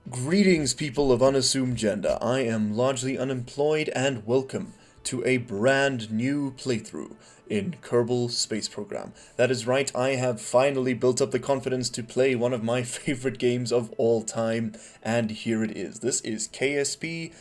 Greetings, people of unassumed gender. I am largely unemployed, and welcome to a brand new playthrough in Kerbal Space Program. That is right, I have finally built up the confidence to play one of my favorite games of all time, and here it is. This is KSP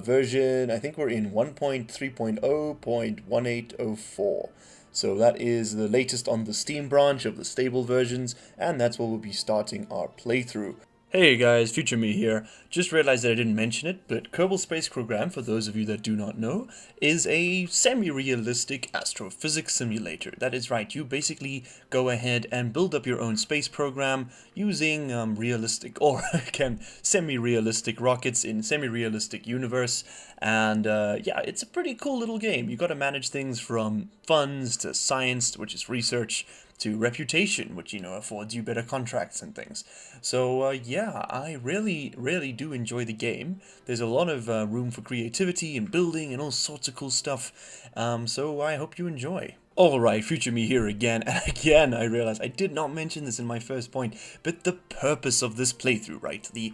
version, I think we're in 1.3.0.1804. So that is the latest on the Steam branch of the stable versions, and that's where we'll be starting our playthrough. Hey guys, Future Me here. Just realized that I didn't mention it, but Kerbal Space Program, for those of you that do not know, is a semi-realistic astrophysics simulator. That is right, you basically go ahead and build up your own space program using realistic, or again, semi-realistic rockets in semi-realistic universe. And yeah, it's a pretty cool little game. You got to manage things from funds to science, which is research, to reputation, which, affords you better contracts and things. So, yeah, I really do enjoy the game. There's a lot of room for creativity and building and all sorts of cool stuff. So I hope you enjoy. Alright, Future Me here again, and again I realize I did not mention this in my first point, but the purpose of this playthrough, right, the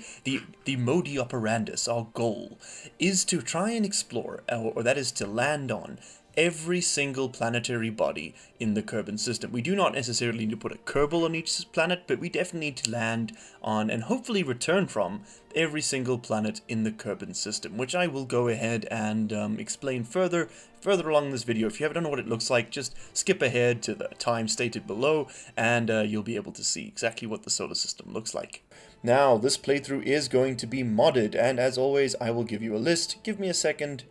modi operandus, our goal, is to try and explore, or that is to land on, every single planetary body in the Kerbal system. We do not necessarily need to put a Kerbal on each planet, but we definitely need to land on and hopefully return from every single planet in the Kerbal system, which I will go ahead and explain further along this video. If you haven't know what it looks like, just skip ahead to the time stated below, and you'll be able to see exactly what the solar system looks like. Now, this playthrough is going to be modded, and as always, I will give you a list. Give me a second.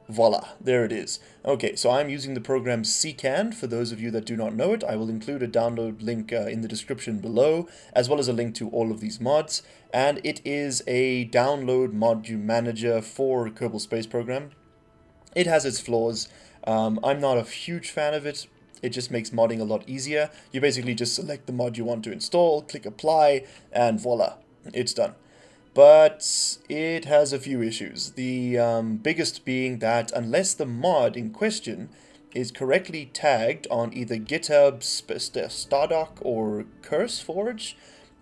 Voila, there it is. Okay, so I'm using the program CCAN. For those of you that do not know it, I will include a download link in the description below, as well as a link to all of these mods. And it is a download module manager for Kerbal Space Program. It has its flaws. I'm not a huge fan of it. It just makes modding a lot easier. You basically just select the mod you want to install, click apply, and voila, it's done. But it has a few issues. The biggest being that unless the mod in question is correctly tagged on either GitHub, Stardock, or CurseForge,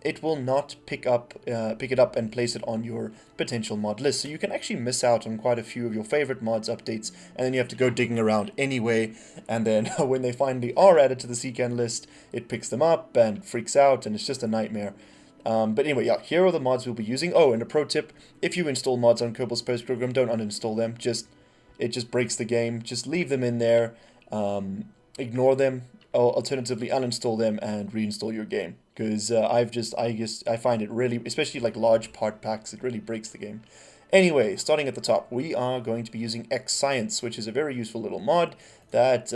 it will not pick it up and place it on your potential mod list. So you can actually miss out on quite a few of your favorite mods updates, and then you have to go digging around anyway, and then when they finally are added to the CCAN list, it picks them up and freaks out, and it's just a nightmare. But anyway, yeah, here are the mods we'll be using. Oh, and a pro tip, if you install mods on Kerbal Space Program, don't uninstall them. It just breaks the game. Just leave them in there, ignore them, or alternatively uninstall them and reinstall your game. Because I find it really, especially like large part packs, it really breaks the game. Anyway, starting at the top, we are going to be using X Science, which is a very useful little mod that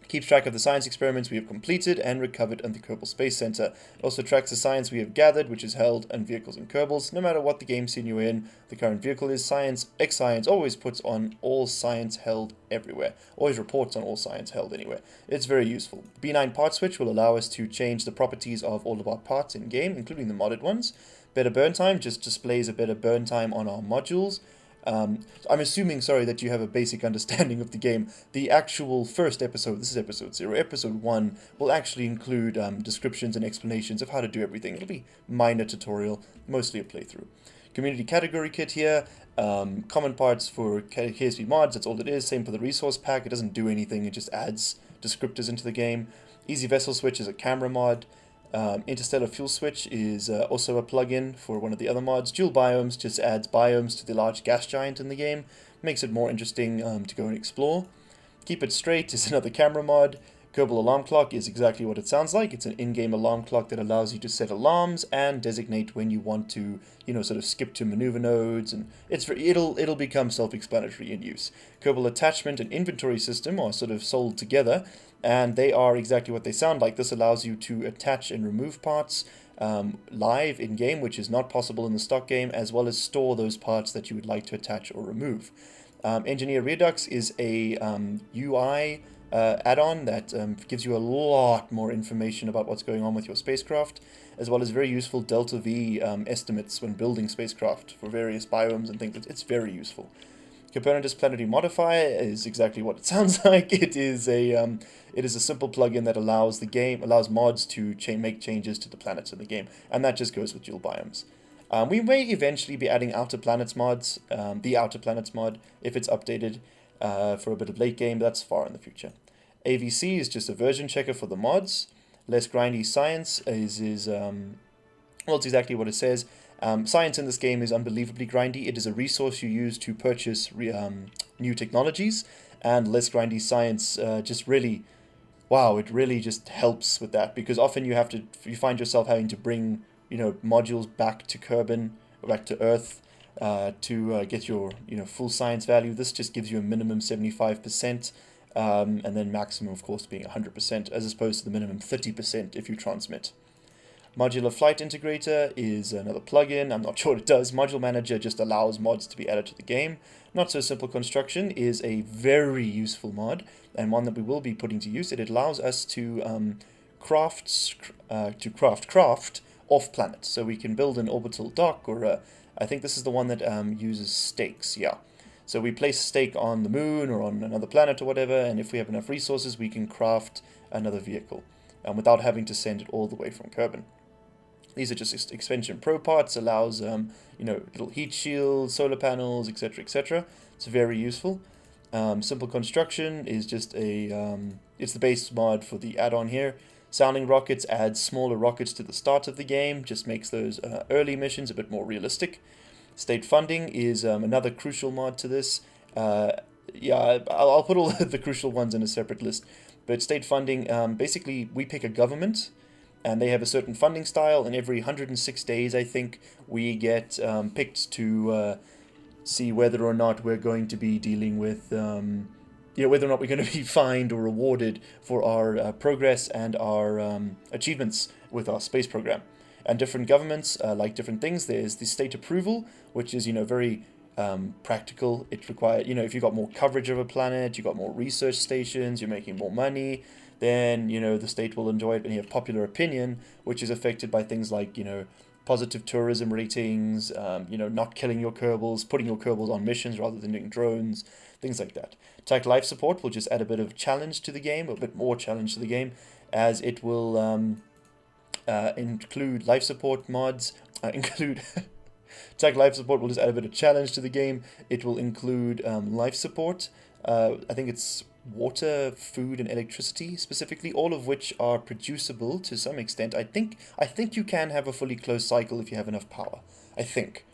keeps track of the science experiments we have completed and recovered at the Kerbal Space Center. It also tracks the science we have gathered, which is held on vehicles and Kerbals. No matter what the game scene you're in, the current vehicle is, X Science always puts on all science held everywhere. Always reports on all science held anywhere. It's very useful. B9 part switch will allow us to change the properties of all of our parts in game, including the modded ones. Better burn time just displays a better burn time on our modules. I'm assuming, sorry, that you have a basic understanding of the game. The actual first episode, this is episode 0, episode 1, will actually include descriptions and explanations of how to do everything. It'll be minor tutorial, mostly a playthrough. Community category kit here, common parts for KSP mods, that's all it is. Same for the resource pack, it doesn't do anything, it just adds descriptors into the game. Easy Vessel Switch is a camera mod. Interstellar Fuel Switch is also a plugin for one of the other mods. Dual Biomes just adds biomes to the large gas giant in the game. Makes it more interesting to go and explore. Keep It Straight is another camera mod. Kerbal Alarm Clock is exactly what it sounds like. It's an in-game alarm clock that allows you to set alarms and designate when you want to, sort of skip to maneuver nodes, and it'll become self-explanatory in use. Kerbal Attachment and Inventory System are sort of sold together, and they are exactly what they sound like. This allows you to attach and remove parts live in-game, which is not possible in the stock game, as well as store those parts that you would like to attach or remove. Engineer Redux is a UI add-on that gives you a lot more information about what's going on with your spacecraft, as well as very useful Delta V estimates when building spacecraft for various biomes and things. It's very useful. Copernicus Planetary Modifier is exactly what it sounds like. It is a simple plugin that allows mods to make changes to the planets in the game, and that just goes with dual biomes. We may eventually be adding Outer Planets mods, the Outer Planets mod, if it's updated for a bit of late game, but that's far in the future. AVC is just a version checker for the mods. Less grindy science is well, it's exactly what it says. Science in this game is unbelievably grindy. It is a resource you use to purchase new technologies, and less grindy science just really, wow, it really just helps with that, because often you find yourself having to bring, modules back to Kerbin, or back to Earth, to get your, full science value. This just gives you a minimum 75%, and then maximum, of course, being 100%, as opposed to the minimum 30% if you transmit. Modular Flight Integrator is another plugin. I'm not sure what it does. Module Manager just allows mods to be added to the game. Not So Simple Construction is a very useful mod, and one that we will be putting to use. It allows us to craft off planet. So we can build an orbital dock, or I think this is the one that uses stakes. Yeah. So we place a stake on the moon or on another planet or whatever, and if we have enough resources, we can craft another vehicle without having to send it all the way from Kerbin. These are just expansion pro parts, allows little heat shields, solar panels, etc., etc. It's very useful. Simple Construction is just it's the base mod for the add-on here. Sounding Rockets adds smaller rockets to the start of the game, just makes those early missions a bit more realistic. State Funding is another crucial mod to this. Yeah, I'll put all the crucial ones in a separate list. But state funding, basically we pick a government, and they have a certain funding style, and every 106 days, I think, we get picked to see whether or not we're going to be dealing with, whether or not we're going to be fined or rewarded for our progress and our achievements with our space program. And different governments like different things. There's the state approval, which is, very practical. It requires, if you've got more coverage of a planet, you've got more research stations, you're making more money, then, the state will enjoy it. And you have popular opinion, which is affected by things like, positive tourism ratings, not killing your Kerbals, putting your Kerbals on missions rather than doing drones, things like that. Tech Life Support will just add a bit of challenge to the game, a bit more challenge to the game, as it will include life support mods, Tech Life Support will just add a bit of challenge to the game. It will include life support. I think it's water, food, and electricity specifically, all of which are producible to some extent. I think you can have a fully closed cycle if you have enough power. I think.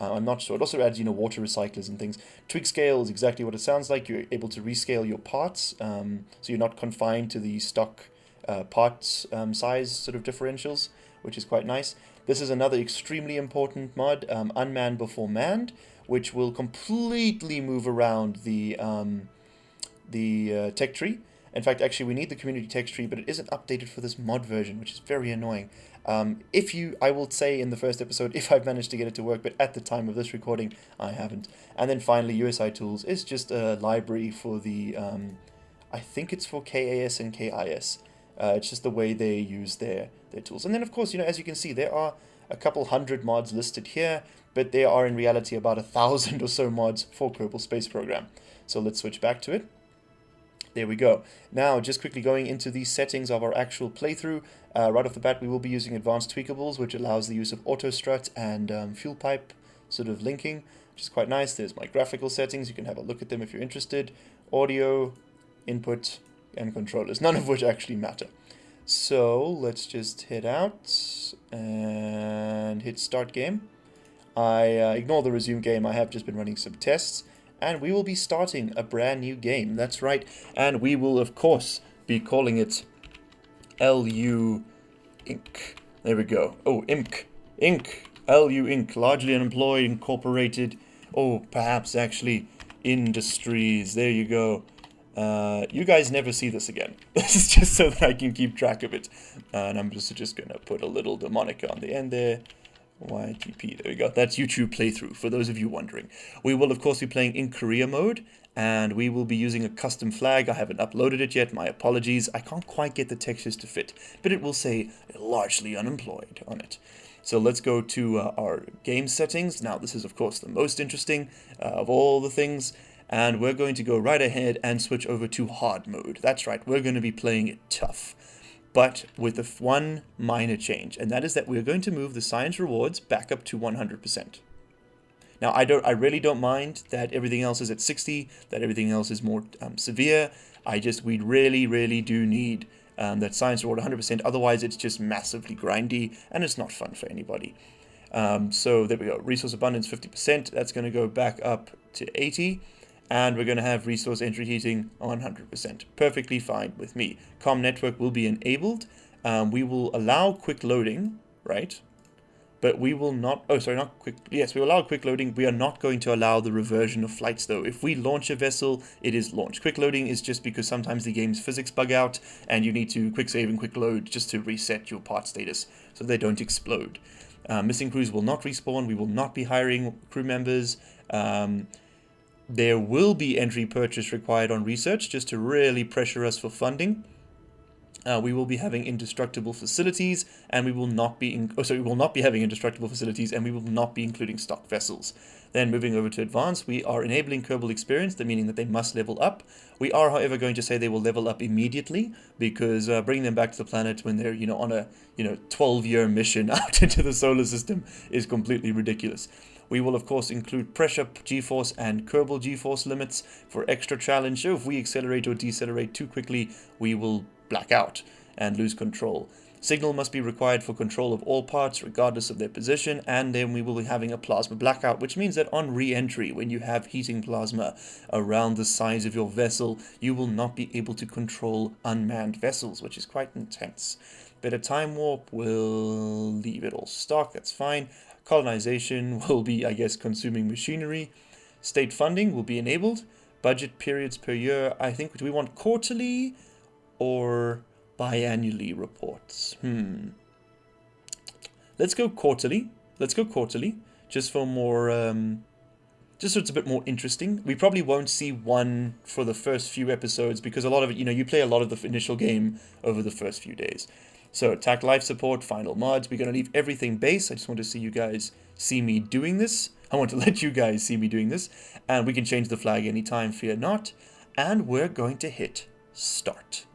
I'm not sure. It also adds, water recyclers and things. Twig scale is exactly what it sounds like. You're able to rescale your parts, so you're not confined to the stock parts size sort of differentials, which is quite nice. This is another extremely important mod, Unmanned Before Manned, which will completely move around the tech tree. In fact, actually, we need the community text tree, but it isn't updated for this mod version, which is very annoying. I will say in the first episode, if I've managed to get it to work, but at the time of this recording, I haven't. And then finally, USI Tools is just a library for the, I think it's for KAS and KIS. It's just the way they use their tools. And then, of course, as you can see, there are a couple hundred mods listed here, but there are in reality about 1,000 or so mods for Kerbal Space Program. So let's switch back to it. There we go. Now, just quickly going into the settings of our actual playthrough. Right off the bat, we will be using advanced tweakables, which allows the use of auto strut and fuel pipe sort of linking, which is quite nice. There's my graphical settings. You can have a look at them if you're interested. Audio, input, and controllers, none of which actually matter. So let's just hit out and hit start game. I ignore the resume game. I have just been running some tests. And we will be starting a brand new game. That's right. And we will, of course, be calling it LU Inc. There we go. Oh, Inc. LU Inc. Largely Unemployed, Incorporated. Oh, perhaps actually Industries. There you go. You guys never see this again. This is just so that I can keep track of it. And I'm just going to put a little mnemonic on the end there. YTP, there we go. That's YouTube playthrough, for those of you wondering. We will, of course, be playing in Korea mode, and we will be using a custom flag. I haven't uploaded it yet, my apologies. I can't quite get the textures to fit, but it will say largely unemployed on it. So let's go to our game settings. Now, this is, of course, the most interesting of all the things, and we're going to go right ahead and switch over to hard mode. That's right, we're going to be playing it tough. but with one minor change, and that is that we're going to move the science rewards back up to 100%. Now, I really don't mind that everything else is at 60, that everything else is more severe. We really do need that science reward 100%. Otherwise, it's just massively grindy, and it's not fun for anybody. So there we go. Resource abundance 50%. That's going to go back up to 80. And we're going to have resource entry heating on 100%. Perfectly fine with me. COM network will be enabled. We will allow quick loading, right? But we will not, not quick, yes, we will allow quick loading. We are not going to allow the reversion of flights though. If we launch a vessel, it is launched. Quick loading is just because sometimes the game's physics bug out and you need to quick save and quick load just to reset your part status so they don't explode. Missing crews will not respawn. We will not be hiring crew members. There will be entry purchase required on research just to really pressure us for funding. We will be having indestructible facilities, and we will not be having indestructible facilities, and we will not be including stock vessels. Then moving over to advanced, we are enabling Kerbal experience, meaning that they must level up. We are, however, going to say they will level up immediately because bringing them back to the planet when they're on a 12-year mission out into the solar system is completely ridiculous. We will, of course, include pressure, G-force, and Kerbal G-force limits for extra challenge. So if we accelerate or decelerate too quickly, we will black out and lose control. Signal must be required for control of all parts, regardless of their position, and then we will be having a plasma blackout, which means that on re-entry, when you have heating plasma around the size of your vessel, you will not be able to control unmanned vessels, which is quite intense. Better time warp, we'll leave it all stock, that's fine. Colonization will be, I guess, consuming machinery. State funding will be enabled. Budget periods per year, I think, do we want quarterly or biannually reports? Let's go quarterly. Just for more, just so it's a bit more interesting. We probably won't see one for the first few episodes because a lot of it, you play a lot of the initial game over the first few days. So attack life support, final mods. We're going to leave everything base. I just want to see you guys see me doing this. I want to let you guys see me doing this. And we can change the flag anytime, fear not. And we're going to hit start.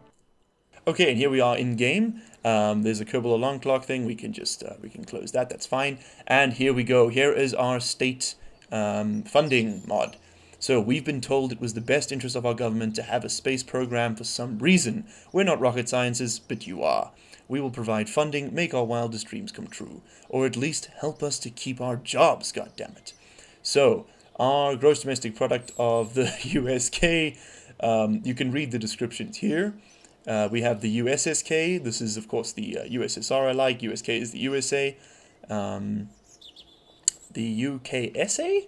Okay, and here we are in game. There's a Kerbal alarm clock thing. We can just we can close that. That's fine. And here we go. Here is our state funding mod. So we've been told it was the best interest of our government to have a space program for some reason. We're not rocket scientists, but you are. We will provide funding, make our wildest dreams come true, or at least help us to keep our jobs, goddammit. So, our gross domestic product of the USK, you can read the descriptions here. We have the USSK. This is, of course, the USSR I like. USK is the USA. The UKSA?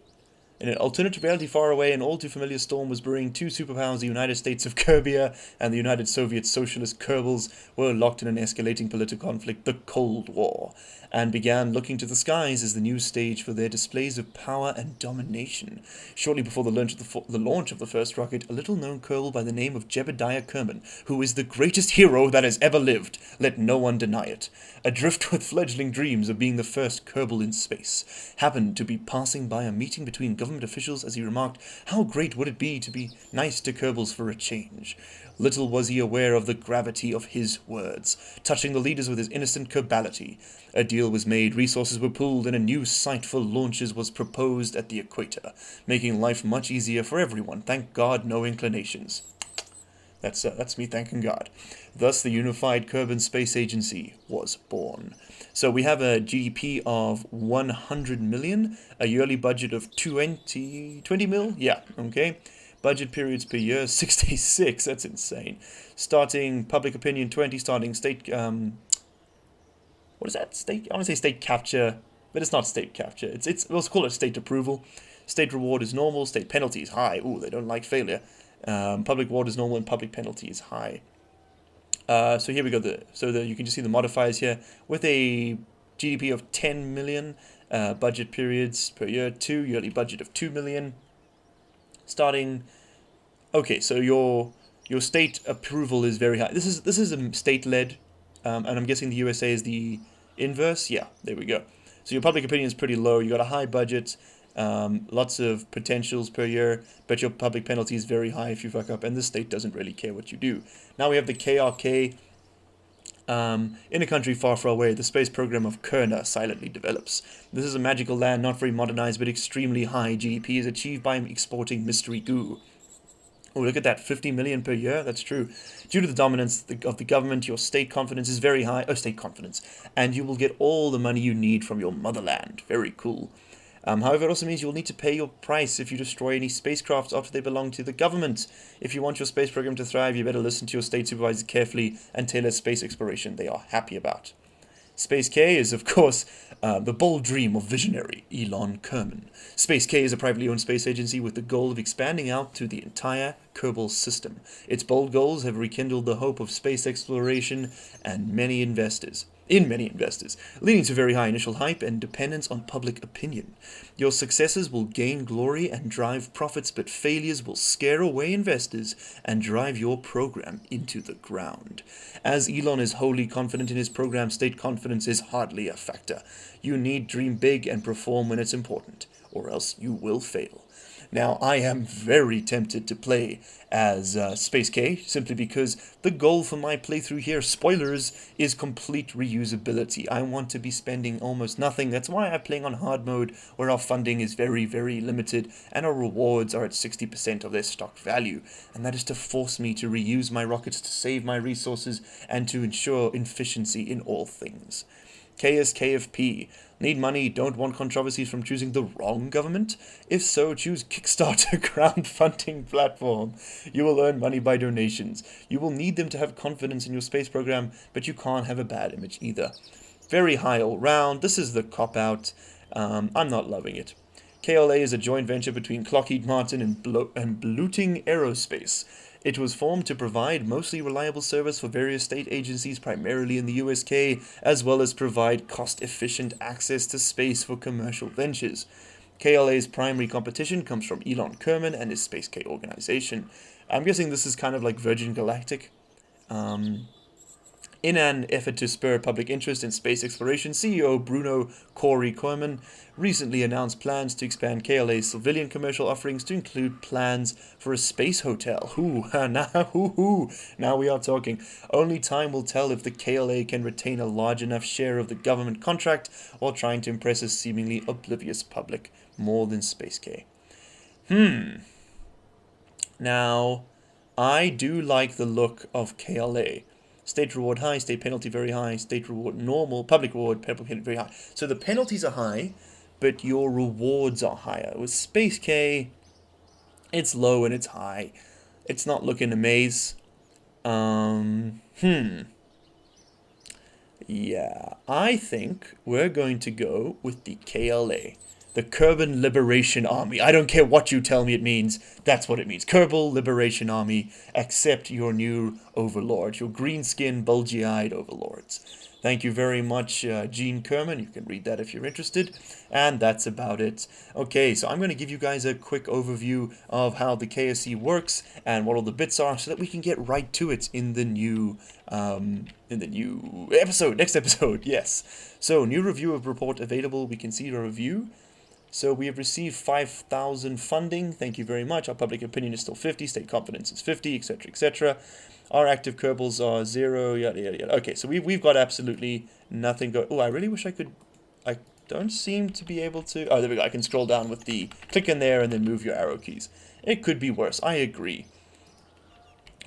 In an alternative reality far away, an all-too-familiar storm was brewing. Two superpowers, the United States of Kerbia and the United Soviet Socialist Kerbals, were locked in an escalating political conflict, the Cold War, and began looking to the skies as the new stage for their displays of power and domination. Shortly before the launch of the first rocket, a little-known Kerbal by the name of Jebediah Kerman, who is the greatest hero that has ever lived, let no one deny it, adrift with fledgling dreams of being the first Kerbal in space, happened to be passing by a meeting between government officials as he remarked, "How great would it be to be nice to Kerbals for a change?" Little was he aware of the gravity of his words, touching the leaders with his innocent Kerbality. A deal was made, resources were pooled, and a new site for launches was proposed at the equator, making life much easier for everyone. Thank God, no inclinations. That's me thanking God. Thus, the unified Kerbal Space Agency was born. So we have a GDP of 100 million, a yearly budget of 20 mil? Yeah, okay. Budget periods per year, 66. That's insane. Starting public opinion 20, starting state, what is that? State, I want to say state capture, but it's not state capture. Let's call it state approval. State reward is normal, state penalty is high. Ooh, they don't like failure. Public reward is normal and public penalty is high. So here we go. You can just see the modifiers here with a GDP of 10 million, budget periods per year, yearly budget of 2 million. Starting, okay, so your state approval is very high. This is a state-led, and I'm guessing the USA is the inverse. Yeah, there we go. So your public opinion is pretty low. You got a high budget. Lots of potentials per year, but your public penalty is very high if you fuck up, and the state doesn't really care what you do. Now we have the KRK. In a country far, far away, the space program of Kerna silently develops. This is a magical land, not very modernized, but extremely high GDP is achieved by exporting mystery goo. Oh, look at that, 50 million per year. That's true. Due to the dominance of the government, your state confidence is very high. Oh, state confidence. And you will get all the money you need from your motherland. Very cool. However, it also means you'll need to pay your price if you destroy any spacecrafts after they belong to the government. If you want your space program to thrive, you better listen to your state supervisor carefully and tailor space exploration they are happy about. Space K is, of course, the bold dream of visionary Elon Kerman. Space K is a privately owned space agency with the goal of expanding out to the entire Kerbal system. Its bold goals have rekindled the hope of space exploration and many investors, leading to very high initial hype and dependence on public opinion. Your successes will gain glory and drive profits, but failures will scare away investors and drive your program into the ground. As Elon is wholly confident in his program, state confidence is hardly a factor. You need dream big and perform when it's important, or else you will fail. Now, I am very tempted to play as Space K, simply because the goal for my playthrough here, spoilers, is complete reusability. I want to be spending almost nothing. That's why I'm playing on hard mode, where our funding is very, very limited, and our rewards are at 60% of their stock value. And that is to force me to reuse my rockets to save my resources and to ensure efficiency in all things. KSKFP. Need money, don't want controversies from choosing the wrong government? If so, choose Kickstarter crowdfunding platform. You will earn money by donations. You will need them to have confidence in your space program, but you can't have a bad image either. Very high all round. This is the cop-out. I'm not loving it. KLA is a joint venture between Lockheed Martin and Bluting Aerospace. It was formed to provide mostly reliable service for various state agencies, primarily in the USK, as well as provide cost-efficient access to space for commercial ventures. KLA's primary competition comes from Elon Kerman and his Space K organization. I'm guessing this is kind of like Virgin Galactic. In an effort to spur public interest in space exploration, CEO Bruno Corey Kerman recently announced plans to expand KLA's civilian commercial offerings to include plans for a space hotel. Now we are talking. Only time will tell if the KLA can retain a large enough share of the government contract while trying to impress a seemingly oblivious public more than Space K. Now, I do like the look of KLA. State reward high, state penalty very high, state reward normal, public reward, penalty very high. So the penalties are high, but your rewards are higher. With Space K, it's low and it's high. It's not looking amaze. Yeah, I think we're going to go with the KLA. The Kerbal Liberation Army. I don't care what you tell me it means. That's what it means. Kerbal Liberation Army. Accept your new overlord. Your green-skinned, bulgy-eyed overlords. Thank you very much, Gene Kerman. You can read that if you're interested. And that's about it. Okay, so I'm going to give you guys a quick overview of how the KSC works and what all the bits are so that we can get right to it in the new episode. Next episode, yes. So, new review of report available. We can see the review. So we have received 5,000 funding. Thank you very much. Our public opinion is still 50. State confidence is 50, etc., etc. Our active Kerbals are 0, yada, yada, yada. Okay, so we've got absolutely nothing going. Oh, I really wish I could. I don't seem to be able to. Oh, there we go. I can scroll down with the click in there and then move your arrow keys. It could be worse. I agree.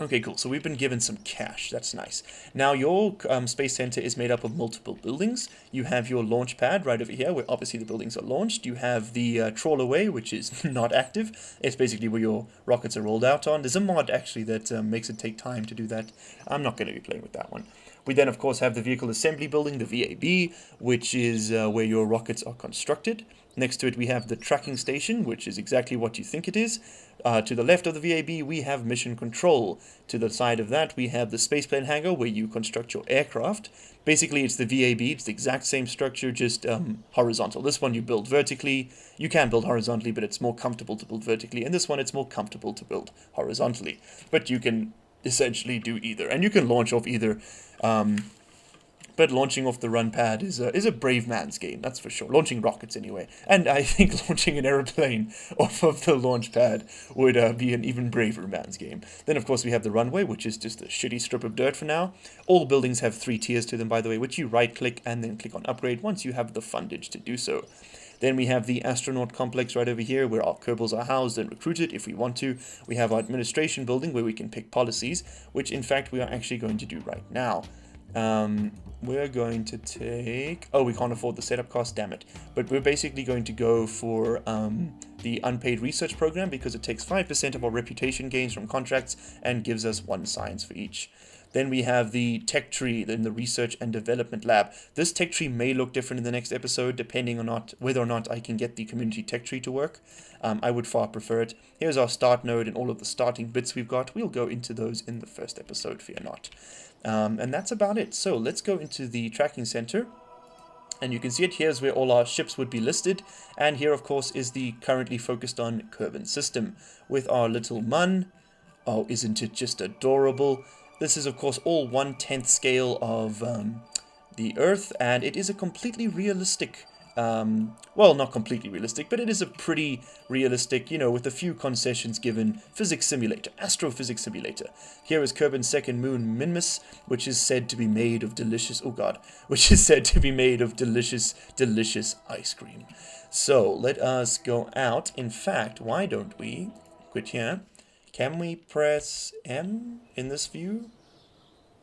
Okay, cool. So we've been given some cash. That's nice. Now, your space center is made up of multiple buildings. You have your launch pad right over here, where obviously the buildings are launched. You have the trawlerway, which is not active. It's basically where your rockets are rolled out on. There's a mod, actually, that makes it take time to do that. I'm not going to be playing with that one. We then, of course, have the vehicle assembly building, the VAB, which is where your rockets are constructed. Next to it, we have the tracking station, which is exactly what you think it is. To the left of the VAB, we have mission control. To the side of that, we have the spaceplane hangar, where you construct your aircraft. Basically, it's the VAB. It's the exact same structure, just horizontal. This one you build vertically. You can build horizontally, but it's more comfortable to build vertically. And this one, it's more comfortable to build horizontally. But you can essentially do either. And you can launch off either But launching off the run pad is a brave man's game, that's for sure. Launching rockets, anyway. And I think launching an aeroplane off of the launch pad would be an even braver man's game. Then, of course, we have the runway, which is just a shitty strip of dirt for now. All buildings have 3 tiers to them, by the way, which you right-click and then click on upgrade once you have the fundage to do so. Then we have the astronaut complex right over here where our Kerbals are housed and recruited if we want to. We have our administration building where we can pick policies, which in fact we are actually going to do right now. We're going to take... Oh, we can't afford the setup cost, damn it. But we're basically going to go for the unpaid research program because it takes 5% of our reputation gains from contracts and gives us 1 science for each. Then we have the tech tree in the research and development lab. This tech tree may look different in the next episode, depending on whether or not I can get the community tech tree to work. I would far prefer it. Here's our start node and all of the starting bits we've got. We'll go into those in the first episode, fear not. And that's about it. So let's go into the tracking center. And you can see it. Here's where all our ships would be listed. And here, of course, is the currently focused on Kerbal system with our little mun. Oh, isn't it just adorable? This is, of course, all 1/10 scale of the Earth, and it is a completely realistic, well, not completely realistic, but it is a pretty realistic, you know, with a few concessions given, physics simulator, astrophysics simulator. Here is Kerbal's second moon, Minmus, which is said to be made of delicious, oh god, which is said to be made of delicious, delicious ice cream. So, let us go out. In fact, why don't we quit here? Can we press M in this view?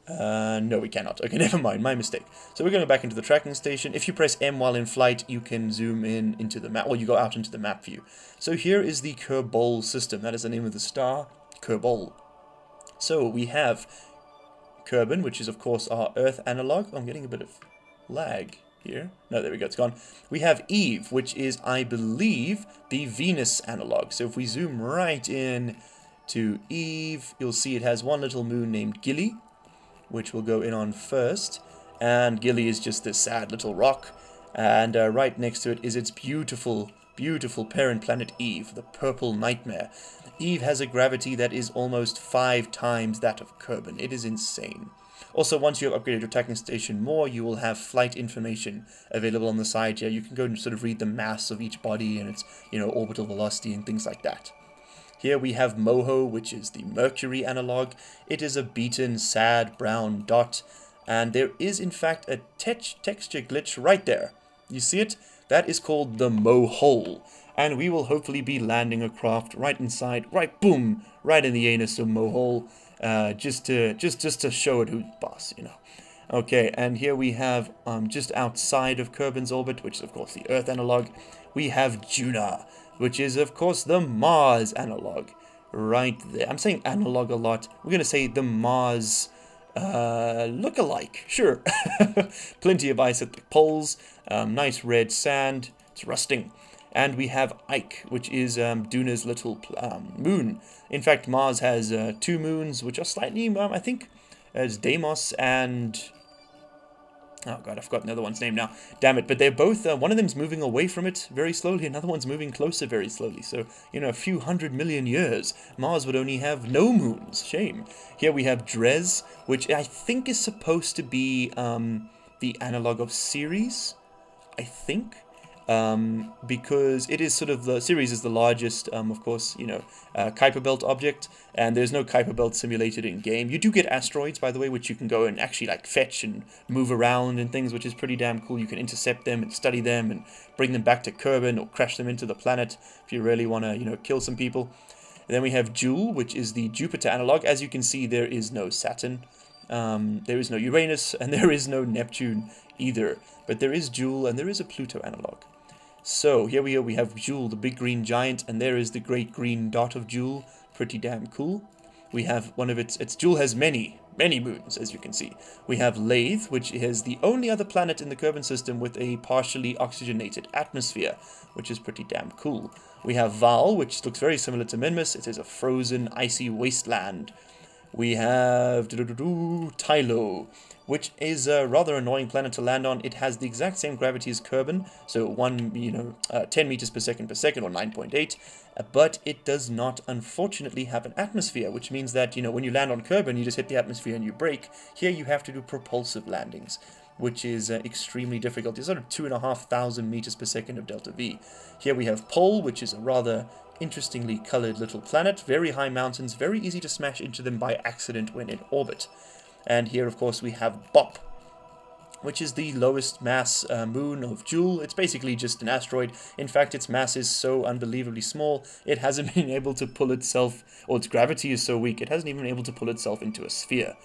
No, we cannot. Okay, never mind. My mistake. So we're going back into the tracking station. If you press M while in flight, you can zoom in into the map. Well, you go out into the map view. So here is the Kerbal system. That is the name of the star, Kerbal. So we have Kerbin, which is, of course, our Earth analog. Oh, I'm getting a bit of lag here. No, there we go. It's gone. We have Eve, which is, I believe, the Venus analog. So if we zoom right in to Eve, you'll see it has one little moon named Gilly, which we'll go in on first. And Gilly is just this sad little rock. And right next to it is its beautiful, beautiful parent planet Eve, the purple nightmare. Eve has a gravity that is almost 5 times that of Kerbin. It is insane. Also, once you have upgraded your tracking station more, you will have flight information available on the side here. You can go and sort of read the mass of each body and its, you know, orbital velocity and things like that. Here we have Moho, which is the Mercury analog. It is a beaten, sad brown dot, and there is in fact a texture glitch right there. You see it? That is called the Mohole, and we will hopefully be landing a craft right inside, right boom, right in the anus of Mohole, just to show it who's boss, you know. Okay, and here we have just outside of Kerbin's orbit, which is of course the Earth analog, we have Juna, which is, of course, the Mars analog. Right there. I'm saying analog a lot. We're going to say the Mars look-alike. Sure. Plenty of ice at the poles. Nice red sand. It's rusting. And we have Ike, which is Duna's little moon. In fact, Mars has 2 moons, which are slightly, I think, as Deimos and... Oh god, I've forgotten the other one's name now. Damn it, but they're both, one of them's moving away from it very slowly, another one's moving closer very slowly. So, you know, a few 100 million years, Mars would only have no moons. Shame. Here we have Dres, which I think is supposed to be the analog of Ceres, I think. Because it is sort of, the Ceres is the largest, of course, you know, Kuiper Belt object, and there's no Kuiper Belt simulated in game. You do get asteroids, by the way, which you can go and actually like fetch and move around and things, which is pretty damn cool. You can intercept them and study them and bring them back to Kerbin or crash them into the planet if you really want to, you know, kill some people. And then we have Jool, which is the Jupiter analog. As you can see, there is no Saturn. There is no Uranus, and there is no Neptune either. But there is Jool, and there is a Pluto analog. So, here we have Jool, the big green giant, and there is the great green dot of Jool. Pretty damn cool. We have one of its Jool has many moons, as you can see. We have Lathe, which is the only other planet in the Kerbin system with a partially oxygenated atmosphere, which is pretty damn cool. We have Val, which looks very similar to Minmus. It is a frozen, icy wasteland. We have Tylo, which is a rather annoying planet to land on. It has the exact same gravity as Kerbin, so 10 meters per second, or 9.8, but it does not, unfortunately, have an atmosphere, which means that, you know, when you land on Kerbin, you just hit the atmosphere and you break. Here you have to do propulsive landings. which is extremely difficult. It's sort of 2,500 meters per second of delta V. Here we have Pole, which is a rather interestingly colored little planet. Very high mountains, very easy to smash into them by accident when in orbit. And here, of course, we have Bop, which is the lowest mass moon of Jool. It's basically just an asteroid. In fact, its mass is so unbelievably small, it hasn't been able to pull itself, or its gravity is so weak, it hasn't even been able to pull itself into a sphere.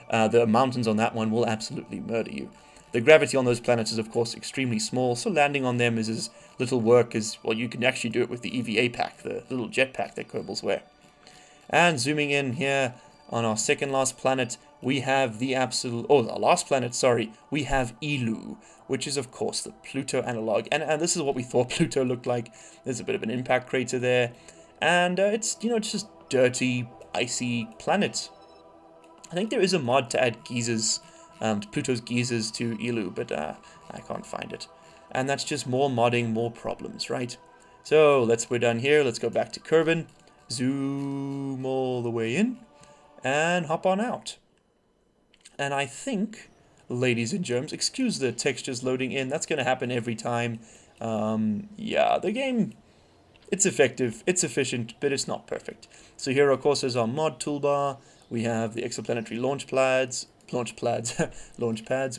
The mountains on that one will absolutely murder you. The gravity on those planets is, of course, extremely small, so landing on them is as little work as, well, you can actually do it with the EVA pack, the little jetpack that Kerbals wear. And zooming in here, on our second last planet, we have the absolute, our last planet, sorry, we have Eeloo, which is of course the Pluto analog, and this is what we thought Pluto looked like. There's a bit of an impact crater there, and it's, it's just dirty, icy planet. I think there is a mod to add geysers, Pluto's geysers to Eeloo, but I can't find it. And that's just more modding, more problems, right? So we're done here, let's go back to Kerbin, zoom all the way in, and hop on out. And I think, ladies and germs, excuse the textures loading in, that's going to happen every time. Yeah, the game, it's effective, it's efficient, but it's not perfect. So here, of course, is our mod toolbar. We have the exoplanetary launch pads.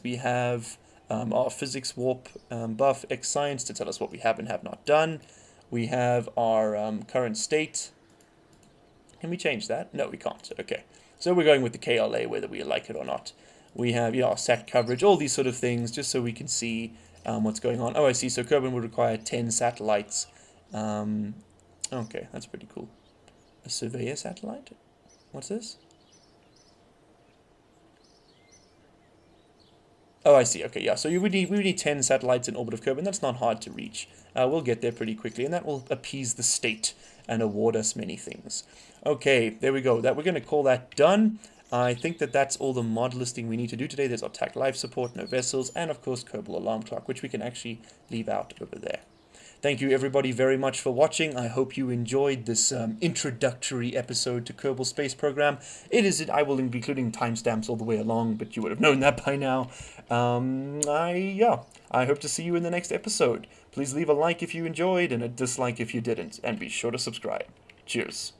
We have our physics warp buff, X science to tell us what we have and have not done. We have our current state. Can we change that? No, we can't. Okay. So we're going with the KLA whether we like it or not. We have, our sat coverage, all these sort of things, just so we can see what's going on. Oh, I see. So Kerbin would require 10 satellites. Okay, that's pretty cool. A surveyor satellite? What's this? Oh, I see. Okay, yeah. So we would need 10 satellites in orbit of Kerbin. That's not hard to reach. We'll get there pretty quickly, and that will appease the state and award us many things. Okay, there we go. We're going to call that done. I think that's all the mod listing we need to do today. There's our TAC life support, no vessels, and of course Kerbal alarm clock, which we can actually leave out over there. Thank you everybody very much for watching. I hope you enjoyed this introductory episode to Kerbal Space Program. I will be including timestamps all the way along, but you would have known that by now. I hope to see you in the next episode. Please leave a like if you enjoyed and a dislike if you didn't, and be sure to subscribe. Cheers.